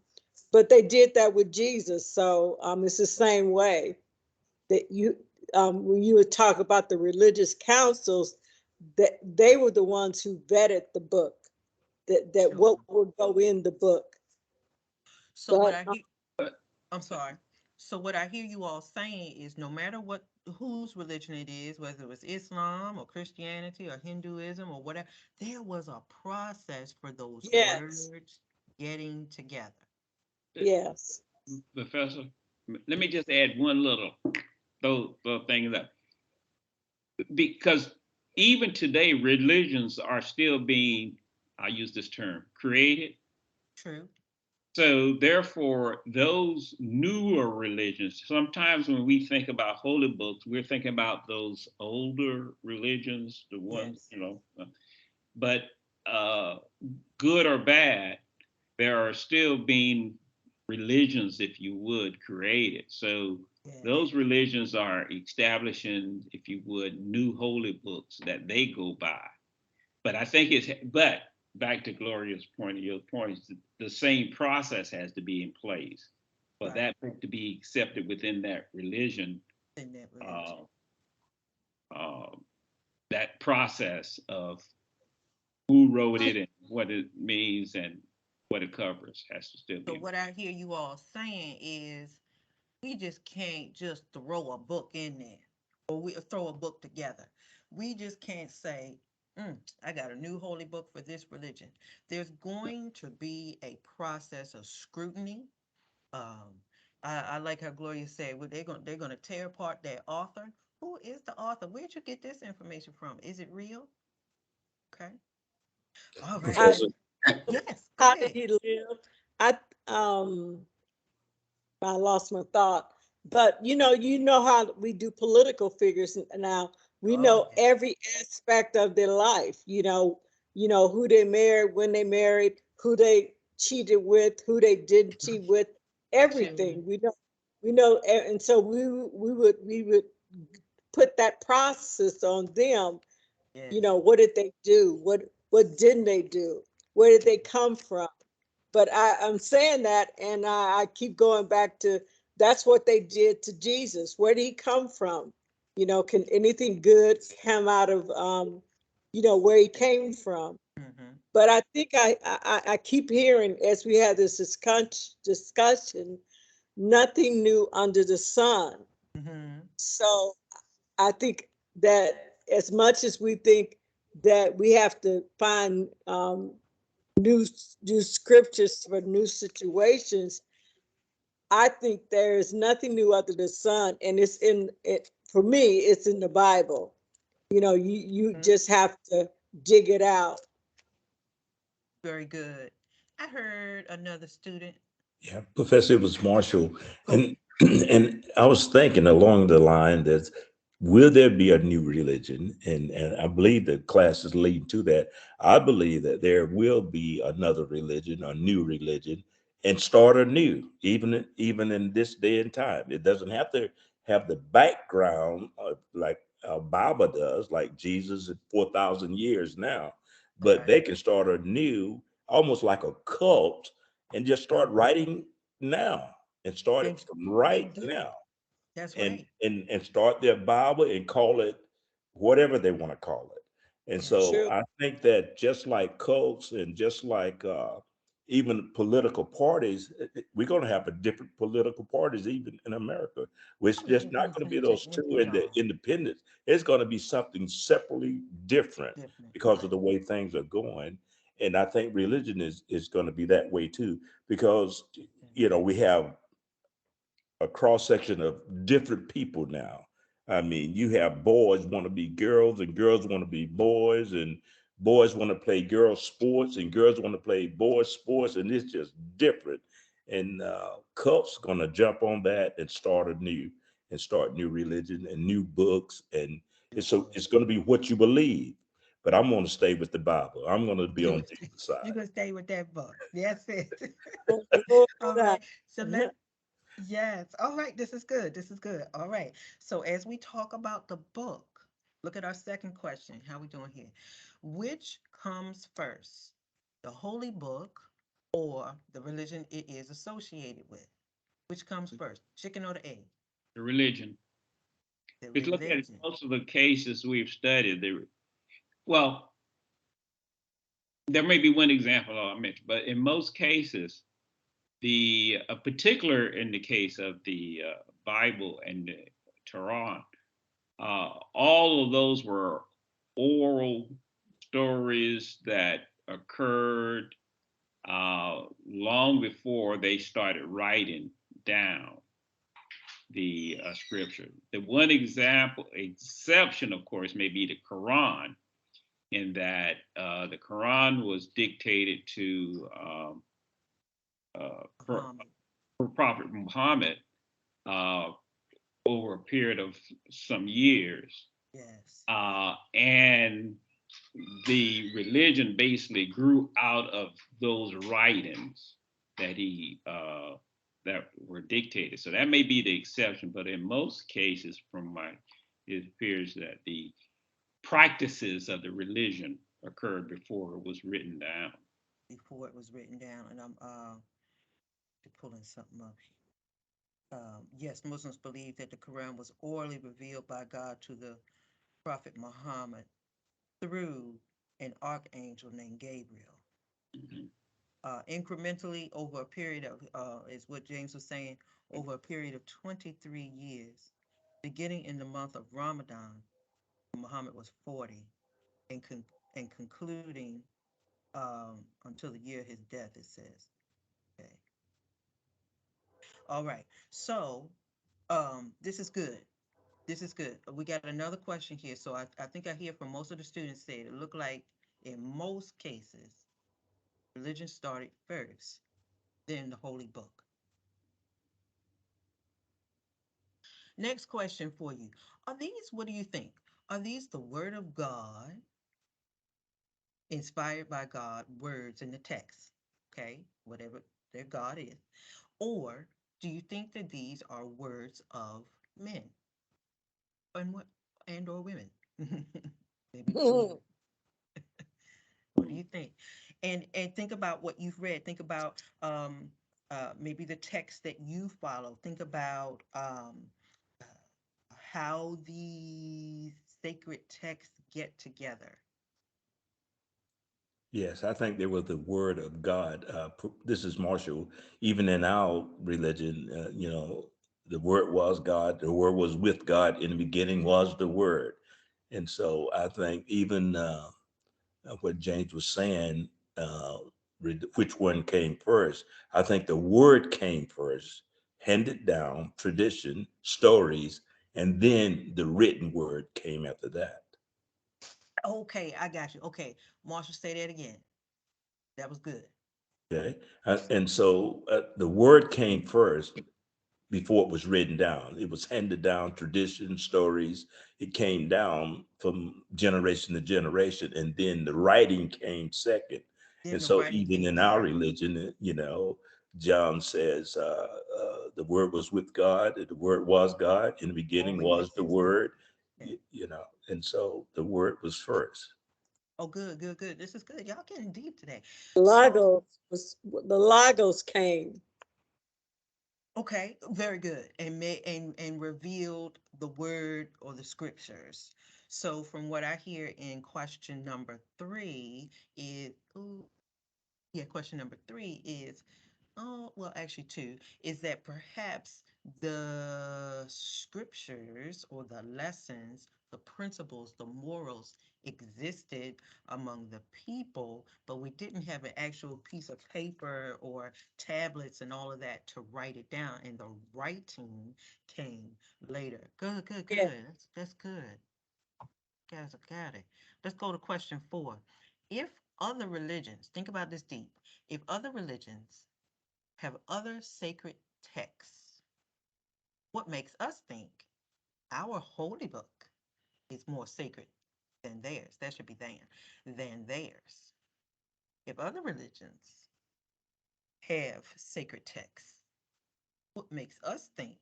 But they did that with Jesus, so it's the same way that when you would talk about the religious councils, that they were the ones who vetted the book, that Sure. what would go in the book. So what But I hear, I'm sorry. So what I hear you all saying is no matter what whose religion it is, whether it was Islam or Christianity or Hinduism or whatever, there was a process for those yes, words getting together. yes, Professor, let me just add one little thing that because even today religions are still being, I use this term, created. True. So therefore, those newer religions, sometimes when we think about holy books, we're thinking about those older religions, the ones, Yes. But uh, good or bad, there are still being religions, if you would, created. So Yes. those religions are establishing, if you would, new holy books that they go by. But I think but back to Gloria's point, your point is the same process has to be in place for Right. that book to be accepted within that religion. In that Uh, religion. uh, that process of who wrote it and what it means and what it covers has to still So be. what I hear you all saying is we just can't just throw a book in there or we throw a book together. We just can't say, I got a new holy book for this religion. There's going to be a process of scrutiny. Um, I like how Gloria said, well, they're gonna tear apart that author. Who is the author? Where'd you get this information from? Is it real? Okay. All right. I, Professor, Yes. Go how did ahead. he live? I um I lost my thought. But you know how we do political figures now. We Oh, know yeah. every aspect of their life. Who they married, when they married, who they cheated with, who they didn't cheat with, everything. We know, and so we would put that process on them. Yes. What did they do? What didn't they do? Where did they come from? But I'm saying that, and I keep going back to that's what they did to Jesus. Where did he come from? Can anything good come out of where he came from? Mm-hmm. But I think I keep hearing as we have this discussion, nothing new under the sun. Mm-hmm. So I think that as much as we think that we have to find new new scriptures for new situations, I think there is nothing new under the sun, and it's in it for me. It's in the Bible. You Mm-hmm. just have to dig it out. Very good. I heard another student. Yeah, Professor, it was Marshall, Go. and and I was thinking along the line that will there be a new religion? And I believe the class is leading to that. I believe that there will be another religion, a new religion, and start anew, even in this day and time. It doesn't have to have the background like our Bible does, like Jesus at 4,000 years now, but Right. they can start anew, almost like a cult, and just start writing now and start it And from and right do now it. That's and right. start their Bible and call it whatever they want to call it. And Yes. so True. I think that just like cults and just like even political parties, we're going to have a different political parties even in America. It's Oh, yeah, just we not going to be have to those two empty in the all independents. It's going to be something separately different different. because of Right. the way things are going. And I think religion is going to be that way too, because we have a cross section of different people now. I mean, you have boys want to be girls and girls want to be boys and boys want to play girls sports and girls want to play boys sports and it's just different. And cults going to jump on that and start anew and start new religion and new books and it's going to be what you believe. But I'm going to stay with the Bible. I'm going to be You on gonna stay, Jesus' side. you gonna stay with that book. That's it. Lord, All right. So yes. All right. This is good. This is good. All right. So as we talk about the book, look at our second question. How we doing here? Which comes first? The holy book or the religion it is associated with? Which comes first? Chicken or the egg? The religion. The If you look at religion. most of the cases we've studied, well, there may be one example I'll mention, but in most cases, the particular in the case of the Bible and the Quran, all of those were oral stories that occurred long before they started writing down the scripture. The one exception, of course, may be the Quran, in that the Quran was dictated to Muhammad. Prophet Muhammad uh, over a period of some years. Yes. And the religion basically grew out of those writings that he that were dictated. So that may be the exception, but in most cases, it appears that the practices of the religion occurred before it was written down. Before it was written down, and I'm pulling something up. Yes, Muslims believe that the Quran was orally revealed by God to the Prophet Muhammad through an archangel named Gabriel. Mhm. Incrementally over a period of, is what James was saying, over a period of 23 years, beginning in the month of Ramadan, Muhammad was 40, and, and concluding until the year of his death, it says. Okay. All right. So this is good. This is good. We got another question here. So I think I hear from most of the students say it looked like in most cases, religion started first, then the holy book. Next question for you. Are these, what do you think? Are these the word of God, inspired by God, words in the text? Okay, whatever their God is. Or do you think that these are words of men and what and or women? Maybe both. What do you think? And think about what you've read. Think about maybe the text that you follow. Think about uh, how the sacred texts get together. Yes, I think there was the word of God. This is Marshall. Even in our religion, the word was God. The word was with God. In the beginning was the word. And so I think even what James was saying, uh, which one came first? I think the word came first, handed down, tradition, stories, and then the written word came after that. Okay, I got you. Okay, Marshall, say that again. That was good. Okay. And so the word came first before it was written down. It was handed down, tradition, stories. It came down from generation to generation. And then the writing came second. Then And the so writing even came in our second. religion, John says, the word was with God, the word was God, in the beginning Always. was the word, Okay. and so the word was first. Oh, good, good, good. This is good. Y'all getting deep today. So, The Logos came. okay, very good. And revealed the word or the scriptures. So from what I hear in question number three is, ooh, yeah, question number three is, oh, well, actually two, is that perhaps the scriptures or the lessons, the principles, the morals existed among the people, but we didn't have an actual piece of paper or tablets and all of that to write it down, and the writing came later. Good, good, Yeah. good. That's good. Guys, I got it. Let's go to question four. If other religions, think about this deep, if other religions have other sacred texts, what makes us think our holy book is more sacred than theirs? That should be than theirs. If other religions have sacred texts, what makes us think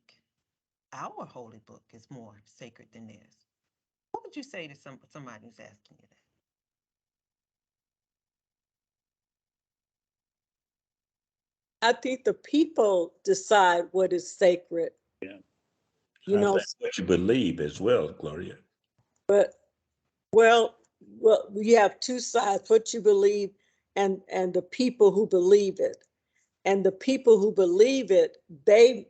our holy book is more sacred than theirs? What would you say to somebody who's asking you that? I think the people decide what is sacred. Yeah. You I know, think what you believe as well, Gloria. but well, you have two sides: what you believe and the people who believe it. And the people who believe it, they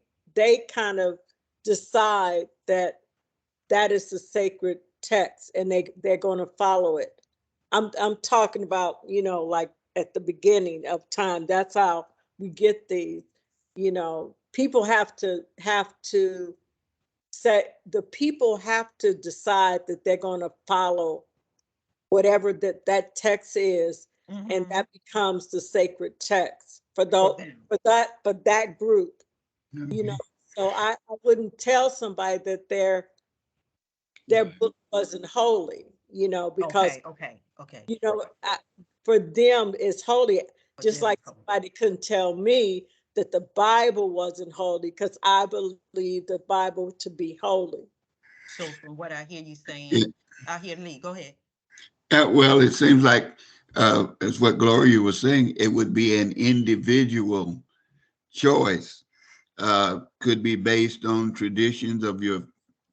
kind of decide that that is the sacred text, and they're going to follow it. I'm talking about, like at the beginning of time. That's how we get these. People have to say, the people have to decide that they're going to follow whatever that text is, and Mm-hmm. that becomes the sacred text for For those them. for that group. you know Mhm. so I wouldn't tell somebody that their Right. book wasn't holy, because Okay, okay, okay. for them it's holy. For Just them, like it's holy. somebody couldn't tell me that the Bible wasn't holy, because I believe the Bible to be holy. So from what I hear you Yeah, saying, I hear Lee, go ahead. well, it seems like, as what Gloria was saying, it would be an individual choice. Could be based on traditions of your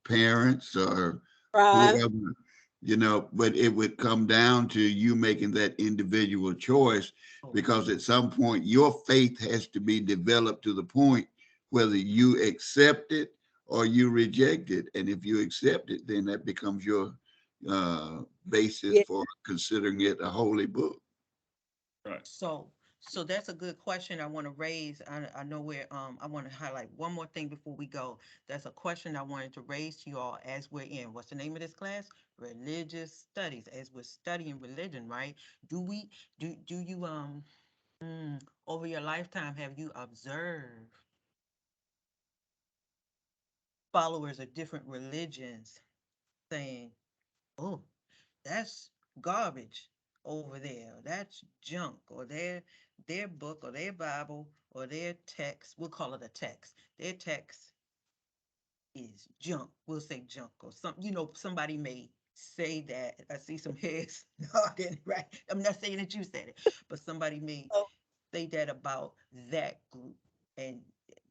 parents or Right. whoever, but it would come down to you making that individual choice, Oh, because at some point your faith has to be developed to the point whether you accept it or you reject it. And if you accept it, then that becomes your uh, basis Yeah. for considering it a holy book. Right. so so that's a good question I want to raise. I know where I want to highlight one more thing before we go. That's a question I wanted to raise to you all as we're in. What's the name of this class? Religious studies. As we're studying religion, right? Do we do you over your lifetime have you observed followers of different religions saying oh, that's garbage over there. That's junk, or their book or their Bible or their text. We'll call it a text. Their text is junk. We'll say junk or something. Somebody may say that. I see some heads nodding, right? I'm not saying that you said it, but somebody may Oh, say that about that group, and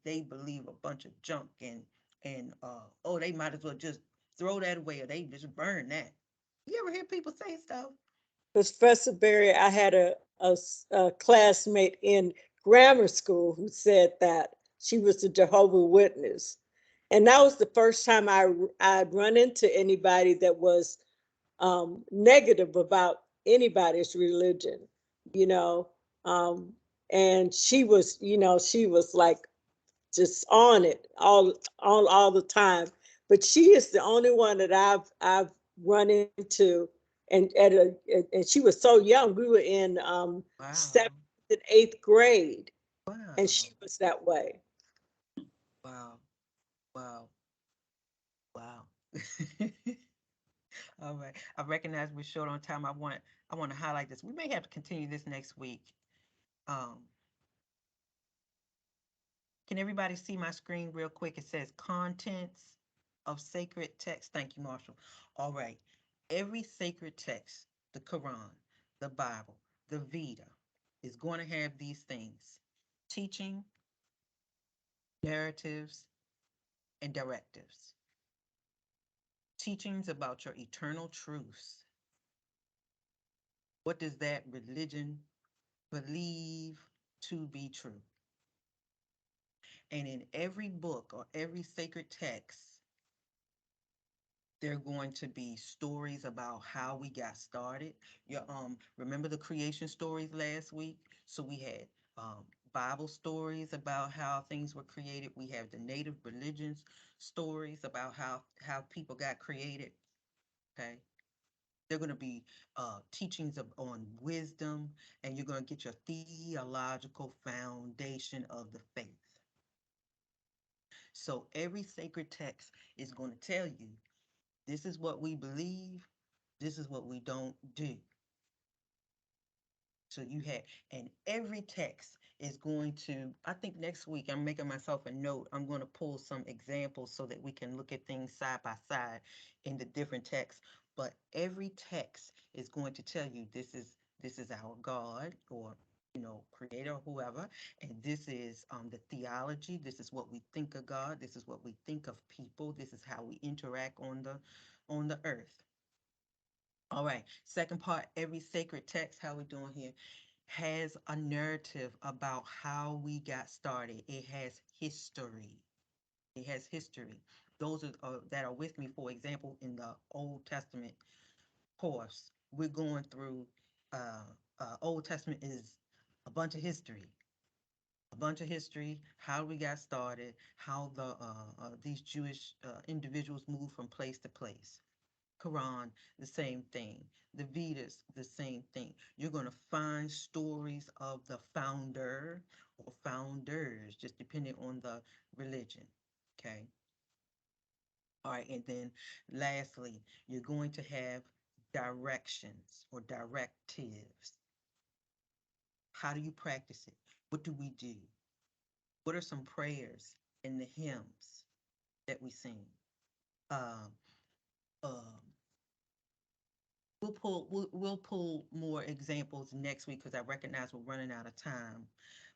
they believe a bunch of junk, and oh, they might as well just throw that away, or they just burn that. You ever hear people say stuff? Professor Berry, I had a classmate in grammar school who said that she was a Jehovah Witness. And that was the first time I'd run into anybody that was negative about anybody's religion, you know. Um, and she was like just on it all the time. But she is the only one that I've run into, and she was so young. We were in Wow. seventh and eighth grade, and Wow. she was that way. Wow. Wow. Wow. All right. I recognize we're short on time. I want to highlight this. We may have to continue this next week. Um, can everybody see my screen real quick? It says contents of sacred text. Thank you, Marshall. All right. Every sacred text, the Quran, the Bible, the Veda, is going to have these things: teaching, narratives, and directives. Teachings about your eternal truths. What does that religion believe to be true? And in every book or every sacred text, there are going to be stories about how we got started. Remember the creation stories last week? So we had um Bible stories about how things were created. We have the native religions stories about how people got created. Okay. They're going to be teachings on wisdom, and you're going to get your theological foundation of the faith. So every sacred text is going to tell you this is what we believe, this is what we don't do. So you have, and every text is going to, I think next week I'm making myself a note. I'm going to pull some examples so that we can look at things side by side in the different texts. But every text is going to tell you this is our God, or creator, or whoever, and this is the theology. This is what we think of God. This is what we think of people. This is how we interact on the earth. All right. Second part, every sacred text, how we doing here, has a narrative about how we got started. It has history. It has history. Those that are with me, for example, in the Old Testament course, we're going through Old Testament is a bunch of history. A bunch of history, how we got started, how these Jewish individuals moved from place to place. Quran, the same thing. The Vedas, the same thing. You're going to find stories of the founder or founders, just depending on the religion. Okay. All right. And then lastly, you're going to have directions or directives. How do you practice it? What do we do? What are some prayers and the hymns that we sing? Um, um, we'll pull more examples next week because I recognize we're running out of time.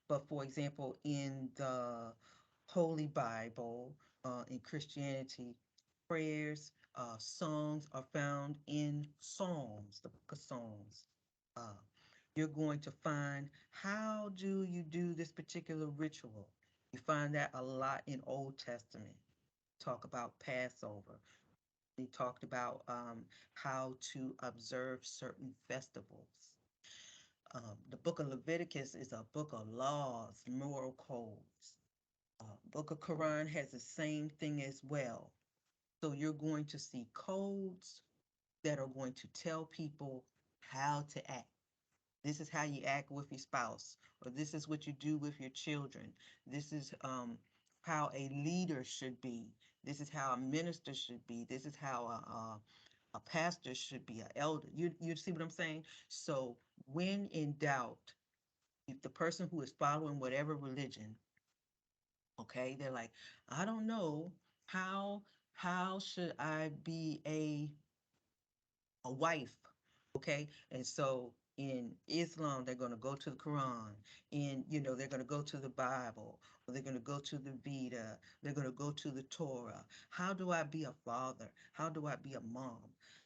But for example, in the Holy Bible, in Christianity, prayers, songs are found in Psalms, the book of Psalms. Uh, you're going to find, how do you do this particular ritual? You find that a lot in Old Testament. Talk about Passover. He talked about how to observe certain festivals. The book of Leviticus is a book of laws, moral codes. Book of Quran has the same thing as well. So you're going to see codes that are going to tell people how to act. This is how you act with your spouse, or this is what you do with your children. This is how a leader should be. This is how a minister should be. This is how A pastor should be an elder. You see what I'm saying? So when in doubt, if the person who is following whatever religion, okay, they're like, I don't know how how should I be a wife, okay? And so in Islam, they're going to go to the Quran. In, they're going to go to the Bible, or they're going to go to the Veda. They're going to go to the Torah. How do I be a father? How do I be a mom?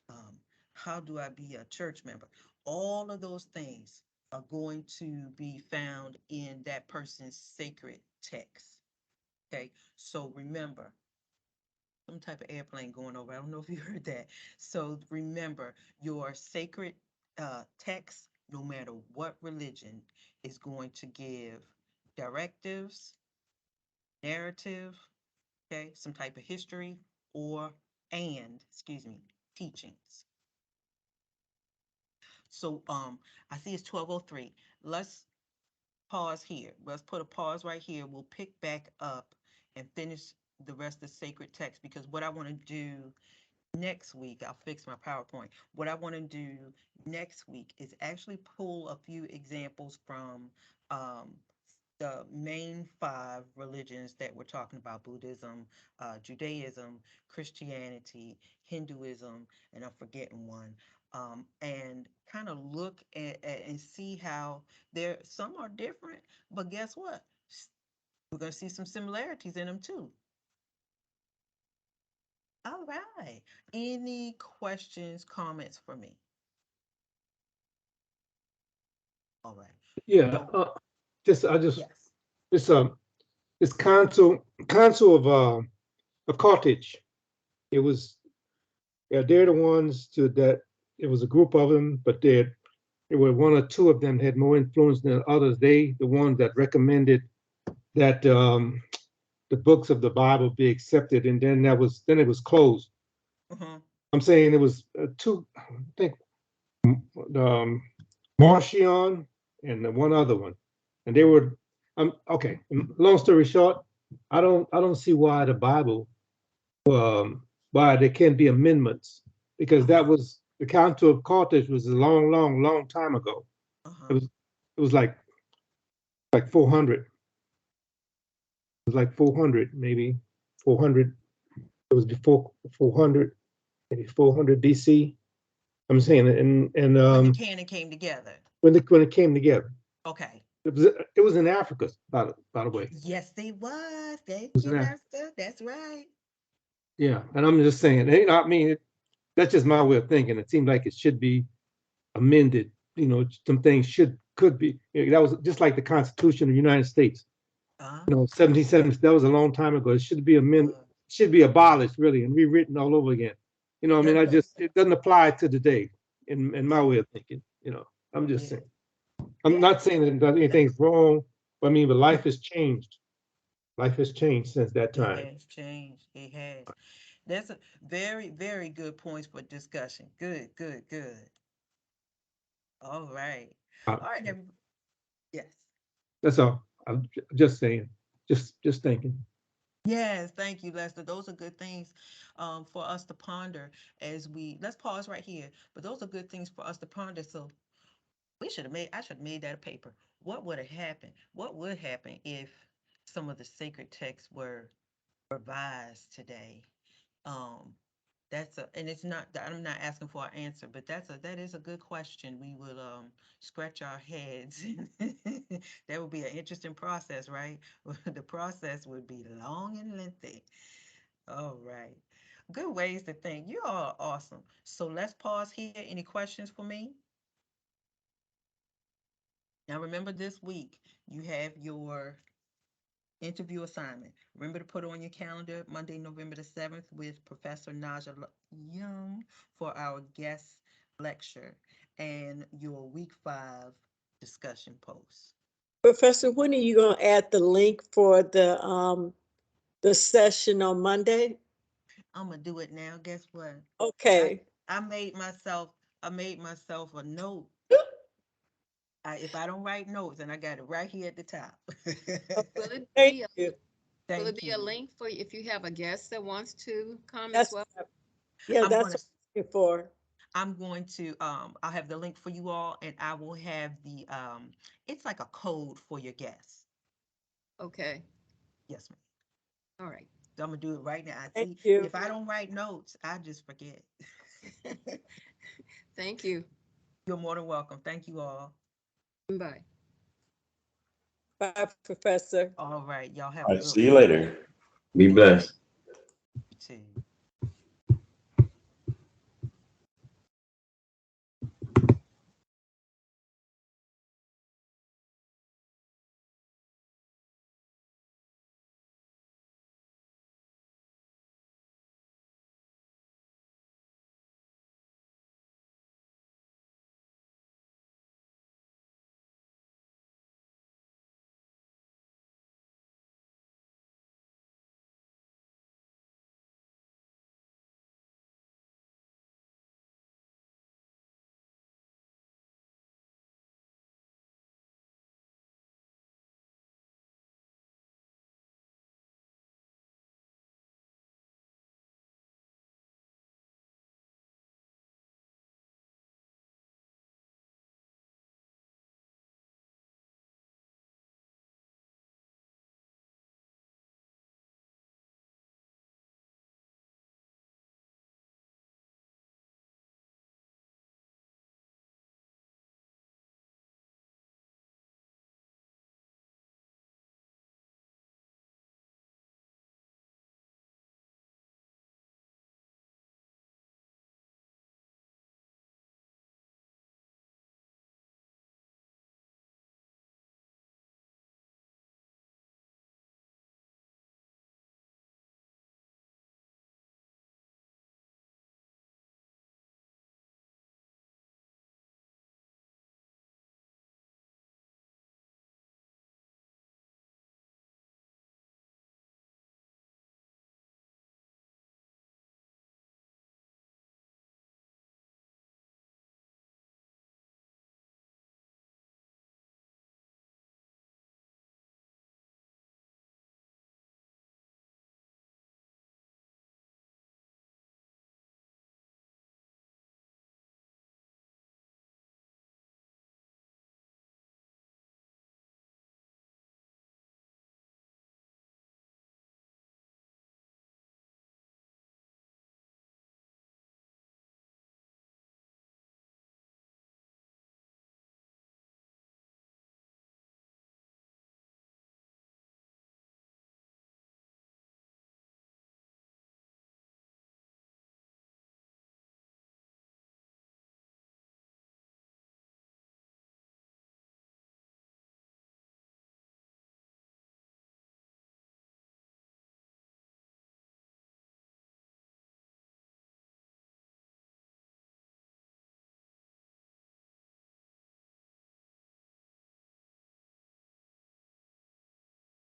Um, how do I be a church member? All of those things are going to be found in that person's sacred text. Okay, so remember, some type of airplane going over. I don't know if you heard that. So remember, your sacred text, no matter what religion, is going to give directives, narrative, okay, some type of history, excuse me, teachings. So I see it's 12:03. Let's pause here. Let's put a pause right here. We'll pick back up and finish the rest of sacred text, because what I want to do next week, I'll fix my PowerPoint. What I want to do next week is actually pull a few examples from the main 5 religions that we're talking about: Buddhism, Judaism, Christianity, Hinduism, and I'm forgetting one. And kind of look at and see how some are different, but guess what? We're going to see some similarities in them too. All right. Any questions, comments for me? All right. Yeah, just I just Yes. this council of Carthage. It was, yeah, they're the ones to that. It was a group of them, but there were 1 or 2 of them had more influence than others. The ones that recommended that the books of the Bible be accepted, and then it was closed. Mm-hmm. I'm saying it was 2, I think, Marcion and the one other one, and they were. Okay. Long story short, I don't see why the Bible, why there can't be amendments, because that was the Council of Carthage was a long, long, long time ago. It Uh-huh. was it was like 400. It was like 400, maybe 400. It was before 400, maybe 400 BC. I'm saying, and When the canon came together. when it came together, Okay. it was in Africa, by the way. Yes, they was. Thank It was you, in Africa. Lester. That's right. Yeah, and I'm just saying, I mean, that's just my way of thinking. It seemed like it should be amended. Some things could be. That was just like the Constitution of the United States. Uh, 1770. That was a long time ago. It should be amended. Should be abolished, really, and rewritten all over again. I mean, it doesn't apply to today, in my way of thinking. I'm just saying. I'm not saying that anything's wrong, but I mean, but life has changed. Life has changed since that It time. has changed. It has. That's a very, very good points for discussion. Good, good, good. All right. Uh, All right, everybody. Yes. That's all. I'm just saying. Just thinking. Yes, thank you, Lester. Those are good things for us to ponder let's pause right here. But those are good things for us to ponder. So I should have made that a paper. What would have happened? What would happen if some of the sacred texts were revised today? Um, and it's not, I'm not asking for an answer, but that is a good question. We would scratch our heads. That would be an interesting process, right? The process would be long and lengthy. All right. Good ways to think. You all are awesome. So let's pause here. Any questions for me? Now remember, this week you have your interview assignment. Remember to put on your calendar Monday, November the 7th with Professor Naja Young for our guest lecture and your week 5 discussion post. Professor, when are you going to add the link for the session on Monday? I'm gonna do it now. Guess what? Okay. I made myself a note. If I don't write notes, and I got it right here at the top. Will it Thank be a, you. will it Thank be a you. link for if you have a guest that wants to come as That's well? yeah, I'm that's gonna For, I'm going to, I'll have the link for you all, and I will have the, it's like a code for your guests. Okay, Yes, ma'am. all right. So I'm gonna do it right now. thank See, you. if I don't write notes, I just forget. Thank you. You're more than welcome. Thank you all. Bye. Bye, Professor. All right, y'all have All a right, good see you one. later. Be blessed. You too.